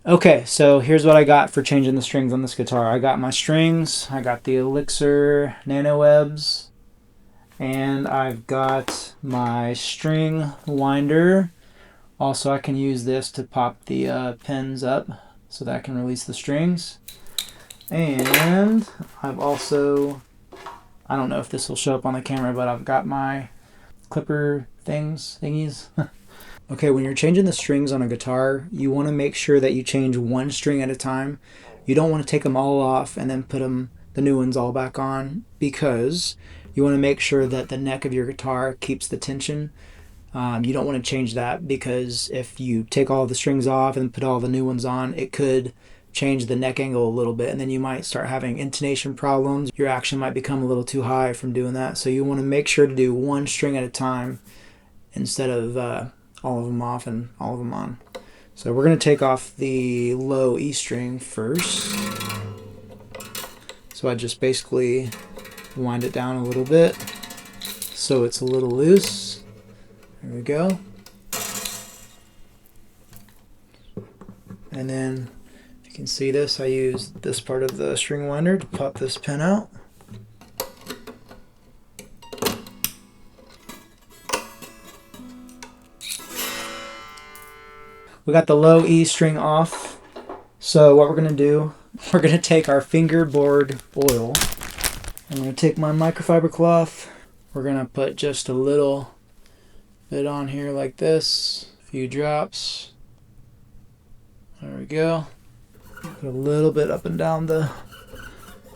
Okay, so here's what I got for changing the strings on this guitar. I got my strings, I got the Elixir Nano Webs, and I've got my string winder. Also, I can use this to pop the pins up so that I can release the strings. And I've also, I don't know if this will show up on the camera, but I've got my clipper thingies. Okay, when you're changing the strings on a guitar, you want to make sure that you change one string at a time. You don't want to take them all off and then put the new ones all back on, because you want to make sure that the neck of your guitar keeps the tension. You don't want to change that, because if you take all the strings off and put all the new ones on, it could change the neck angle a little bit, and then you might start having intonation problems. Your action might become a little too high from doing that. So you want to make sure to do one string at a time instead of all of them off and all of them on. So we're going to take off the low E string first. So I just basically wind it down a little bit so it's a little loose. There we go. And then, if you can see this, I use this part of the string winder to pop this pin out. We got the low E string off. So what we're going to do, we're going to take our fingerboard oil. I'm going to take my microfiber cloth. We're going to put just a little bit on here like this. A few drops. There we go. Put a little bit up and down the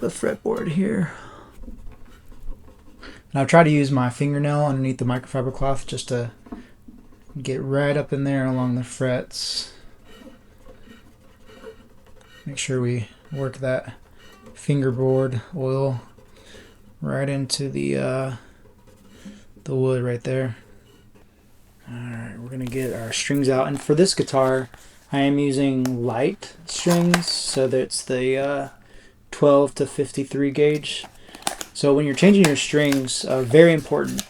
fretboard here. And I'll try to use my fingernail underneath the microfiber cloth just to get right up in there along the frets. Make sure we work that fingerboard oil right into the wood right there. Alright, we're going to get our strings out. And for this guitar, I am using light strings, so that's the 12 to 53 gauge. So when you're changing your strings, very important,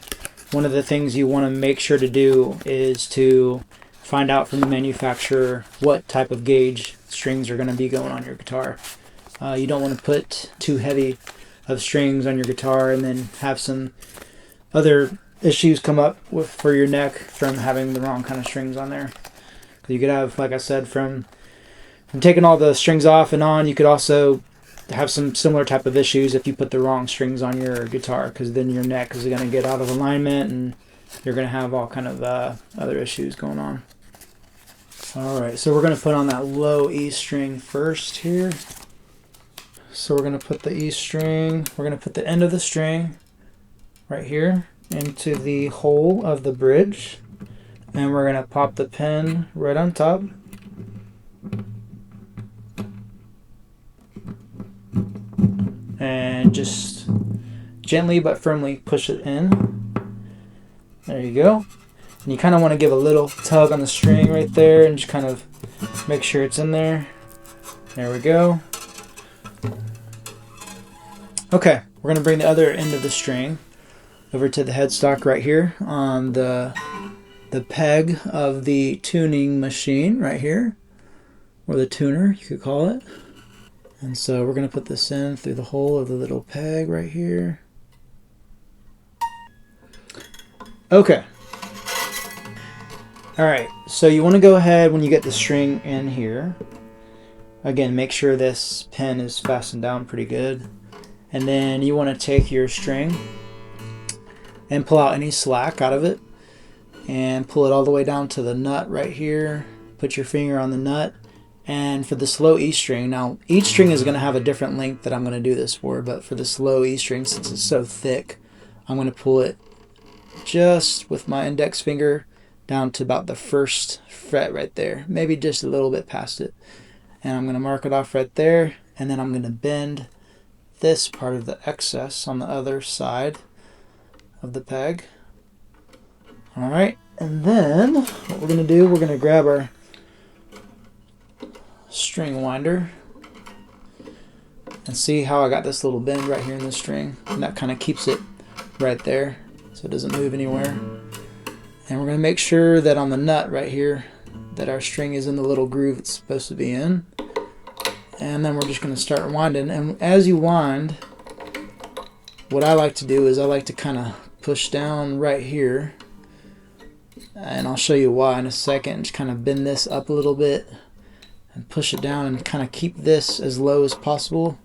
one of the things you want to make sure to do is to find out from the manufacturer what type of gauge strings are going to be going on your guitar. You don't want to put too heavy of strings on your guitar and then have some other issues come up for your neck from having the wrong kind of strings on there. You could have, like I said, from taking all the strings off and on, you could also have some similar type of issues if you put the wrong strings on your guitar, because then your neck is going to get out of alignment and you're going to have all kind of other issues going on. Alright, so we're going to put on that low E string first here. So we're going to put the E string, we're going to put the end of the string right here into the hole of the bridge, and we're going to pop the pin right on top. And just gently but firmly push it in. There you go. And you kind of want to give a little tug on the string right there and just kind of make sure it's in there. There we go. Okay, we're going to bring the other end of the string over to the headstock right here on the peg of the tuning machine right here, or the tuner, you could call it. And so we're going to put this in through the hole of the little peg right here. Okay. Alright, so you want to go ahead when you get the string in here. Again, make sure this pin is fastened down pretty good. And then you want to take your string and pull out any slack out of it. And pull it all the way down to the nut right here. Put your finger on the nut. And for this low E string, now each string is going to have a different length that I'm going to do this for, but for this low E string, since it's so thick, I'm going to pull it just with my index finger down to about the first fret right there, maybe just a little bit past it. And I'm going to mark it off right there, and then I'm going to bend this part of the excess on the other side of the peg. Alright, and then what we're going to do, we're going to grab our string winder and see how I got this little bend right here in the string, and that kind of keeps it right there so it doesn't move anywhere. And we're going to make sure that on the nut right here that our string is in the little groove it's supposed to be in. And then we're just going to start winding. And as you wind, what I like to do is I like to kind of push down right here. And I'll show you why in a second. Just kind of bend this up a little bit and push it down and kind of keep this as low as possible,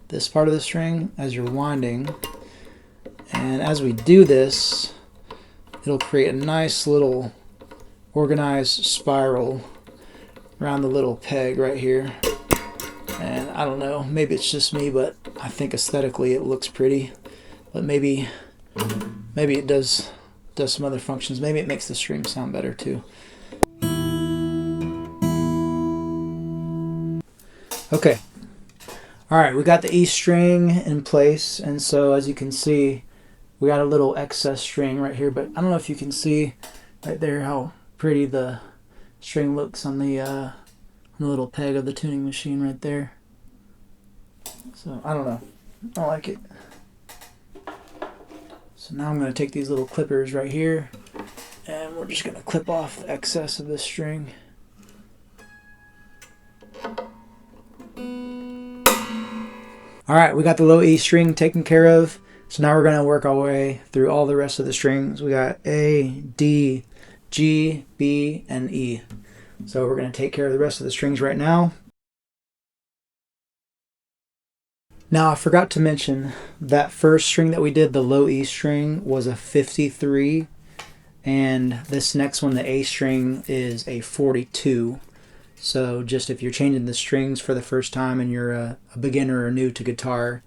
this part of the string, as you're winding. And as we do this, it'll create a nice little organized spiral around the little peg right here. And I don't know, maybe it's just me, but I think aesthetically it looks pretty. But maybe it does some other functions. Maybe it makes the string sound better too. Okay. Alright, we got the E string in place, and so as you can see, we got a little excess string right here, but I don't know if you can see right there how pretty the string looks on the little peg of the tuning machine right there. So I don't know, I like it. So now I'm going to take these little clippers right here and we're just going to clip off the excess of this string. Alright, we got the low E string taken care of. So now we're going to work our way through all the rest of the strings. We got A, D, G, B, and E. So we're going to take care of the rest of the strings right now. Now I forgot to mention that first string that we did, the low E string, was a 53, and this next one, the A string, is a 42. So just if you're changing the strings for the first time and you're a beginner or new to guitar,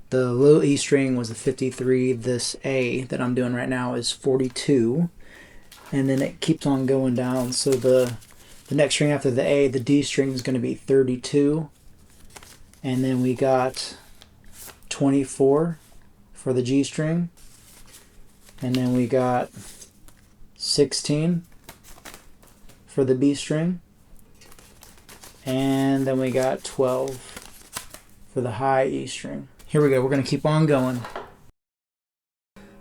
the low E string was a 53, this A that I'm doing right now is 42, and then it keeps on going down. So the next string after the A, the D string, is going to be 32, and then we got 24 for the G string, and then we got 16 for the B string, and then we got 12 for the high E string. Here we go, we're going to keep on going.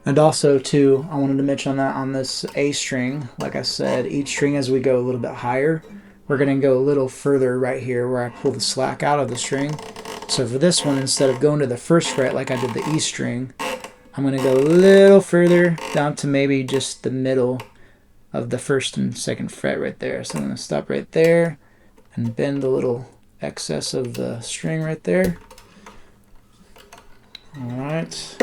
And also too, I wanted to mention that on this A string, like I said, each string as we go a little bit higher, we're going to go a little further right here where I pull the slack out of the string. So for this one, instead of going to the first fret like I did the E string, I'm going to go a little further down to maybe just the middle of the first and second fret right there. So I'm going to stop right there and bend the little excess of the string right there. Alright.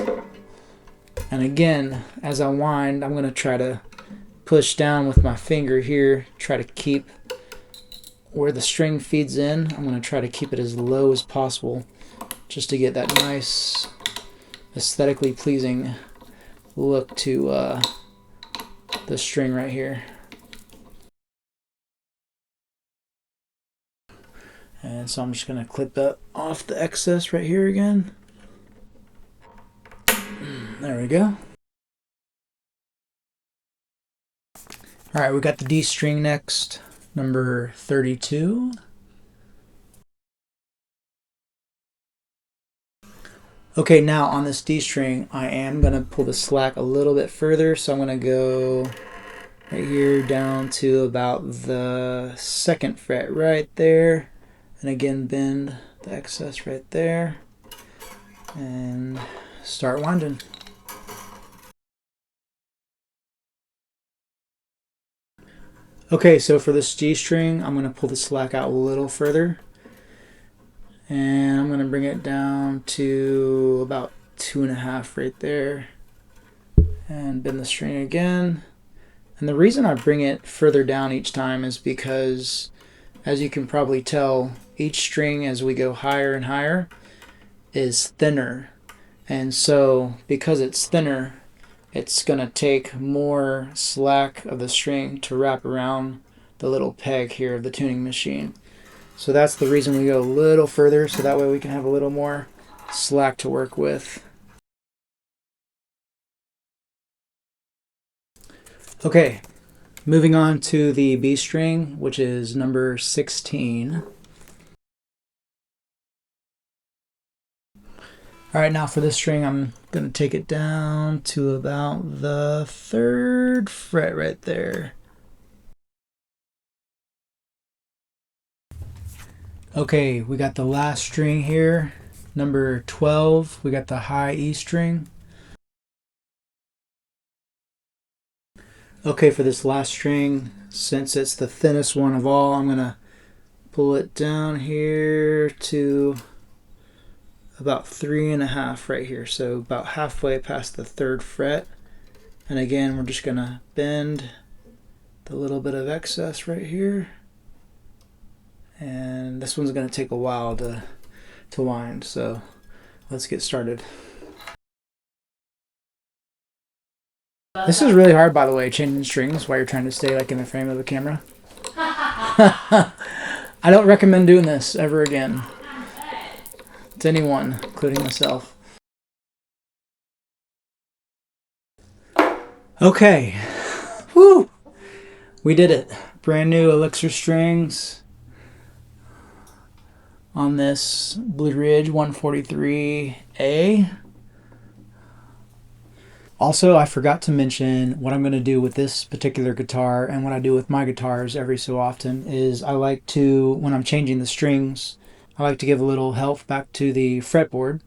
And again, as I wind, I'm going to try to push down with my finger here, try to keep where the string feeds in. I'm going to try to keep it as low as possible just to get that nice, aesthetically pleasing look to the string right here. And so I'm just going to clip that off the excess right here again. There we go. Alright, we got the D string next, number 32. Okay, now on this D string, I am going to pull the slack a little bit further, so I'm going to go right here down to about the second fret right there. And again, bend the excess right there and start winding. Okay, so for this G string, I'm going to pull the slack out a little further. And I'm going to bring it down to about 2.5 right there. And bend the string again. And the reason I bring it further down each time is because, as you can probably tell, each string as we go higher and higher is thinner. And so because it's thinner, it's going to take more slack of the string to wrap around the little peg here of the tuning machine. So that's the reason we go a little further, so that way we can have a little more slack to work with. Okay, moving on to the B string, which is number 16. Alright, now for this string, I'm going to take it down to about the 3rd fret right there. Okay, we got the last string here, number 12. We got the high E string. Okay, for this last string, since it's the thinnest one of all, I'm gonna pull it down here to about 3.5 right here, so about halfway past the 3rd fret. And again, we're just gonna bend the little bit of excess right here, and this one's gonna take a while to wind, so let's get started. This is really hard, by the way, changing strings while you're trying to stay like in the frame of the camera. I don't recommend doing this ever again to anyone, including myself. Okay, woo! We did it. Brand new Elixir strings on this Blue Ridge 143A. Also, I forgot to mention what I'm going to do with this particular guitar, and what I do with my guitars every so often is I like to, when I'm changing the strings, I like to give a little help back to the fretboard.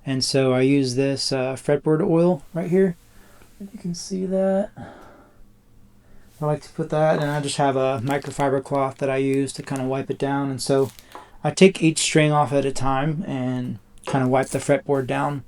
And so I use this fretboard oil right here. If you can see that. I like to put that, and I just have a microfiber cloth that I use to kind of wipe it down. And so I take each string off at a time and kind of wipe the fretboard down